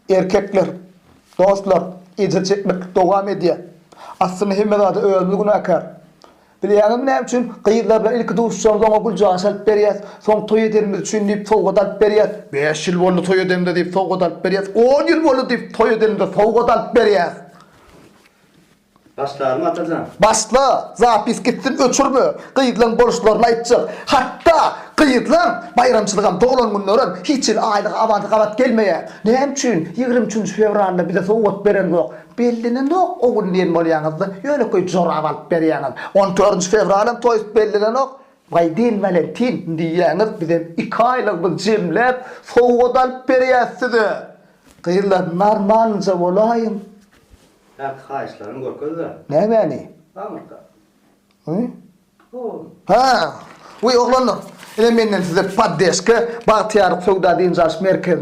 erkekler, dostlar, iyice çekmek devam ediyor. Aslında hemmede ölümlüğüne akar. Bilýäňim näme üçin gyýylar bilen ilki duşşan zoňa guljaň salyp berýär. Soň toý edilmez üçin diýip sowgat alyp berýär. 5 ýyl boldy toý edemde diýip sowgat alyp berýär. 10 ýyl boldy diýip toý edemde sowgat alyp berýär. Başlarım atacan. Başla, zapis gitsin öçürmü? Gyýylan borçlaryny aýtjak. Hatta gyýylan bayramçylygam doglan günlerim hiç il aýlyk awat gelmeýär. Näme üçin 23 fevralda bize sowgat beren ýok. Bellinen ok, o gün diyen bolýaňyzdy. Ýöne koý jorap alyp berýäňiz. 14 fevralym toýup bellinen ok. Vaydin Valentin diýäňiz bize 2 aýlyk bir jemläp sowgat alyp berýärsiz. Gyýylan normalca bolaýyn. Ya kayışlarım korkuyor da. Näme? Amerika. Hı? O. Ha, uy oğlanlar. Ele menden size paddeşke Bahtiyar Sowda diýen merkezine